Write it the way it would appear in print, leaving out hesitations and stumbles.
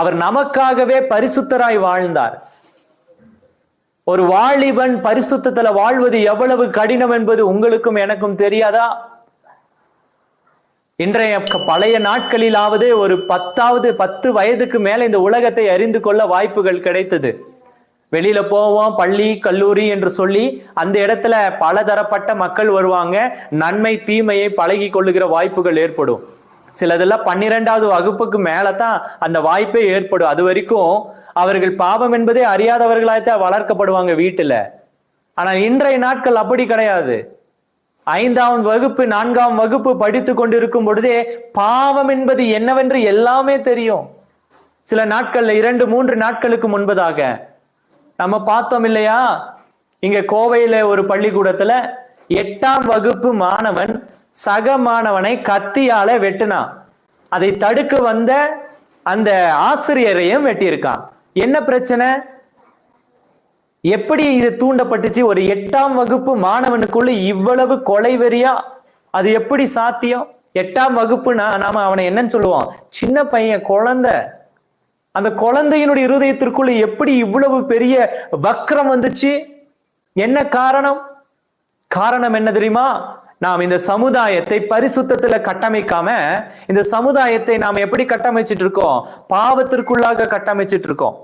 அவர் நமக்காகவே பரிசுத்தராய் வாழ்ந்தார். ஒரு வாலிபன் பரிசுத்தத்துல வாழ்வது எவ்வளவு கடினம் என்பது உங்களுக்கும் எனக்கும் தெரியாதா? இன்றைய பழைய நாட்களிலாவது ஒரு 10 வயதுக்கு மேல இந்த உலகத்தை அறிந்து கொள்ள வாய்ப்புகள் கிடைத்தது. வெளியில போவோம், பள்ளி கல்லூரி என்று சொல்லி அந்த இடத்துல பலதரப்பட்ட மக்கள் வருவாங்க. நன்மை தீமையை பழகி கொள்ளுகிற வாய்ப்புகள் ஏற்படும். சிலதெல்லாம் 12வது வகுப்புக்கு மேலதான் அந்த வாய்ப்பே ஏற்படும். அது வரைக்கும் அவர்கள் பாவம் என்பதே அறியாதவர்களாய்த்தான் வளர்க்கப்படுவாங்க வீட்டுல. ஆனால் இன்றைய நாட்கள் அப்படி கிடையாது. 5ஆம் வகுப்பு 4ஆம் வகுப்பு படித்து கொண்டிருக்கும் பொழுதே பாவம் என்பது என்னவென்று எல்லாமே தெரியும். சில நாட்கள்ல 2-3 நாட்களுக்கு முன்பதாக நம்ம பார்த்தோம் இல்லையா, இங்க கோவையில ஒரு பள்ளிக்கூடத்துல 8ஆம் வகுப்பு மாணவன் சக மாணவனை கத்தியால வெட்டினான். அதை தடுக்க வந்த அந்த ஆசிரியரையும் வெட்டியிருக்கான். என்ன பிரச்சனை? எப்படி இது தூண்டப்பட்டுச்சு? ஒரு 8ஆம் வகுப்பு மாணவனுக்குள்ள இவ்வளவு கொலைவெறியா? அது எப்படி சாத்தியம்? 8ஆம் வகுப்புனா நாம அவனை என்னன்னு சொல்லுவோம்? சின்ன பையன், குழந்தை. அந்த குழந்தையினுடைய இருதயத்திற்குள்ள எப்படி இவ்வளவு பெரிய வக்ரம் வந்துச்சு? என்ன காரணம்? காரணம் என்ன தெரியுமா? நாம் இந்த சமுதாயத்தை பரிசுத்தத்துல கட்டமைக்காம இந்த சமுதாயத்தை நாம் எப்படி கட்டமைச்சிட்டு இருக்கோம்? பாவத்திற்குள்ளாக கட்டமைச்சிட்டு இருக்கோம்.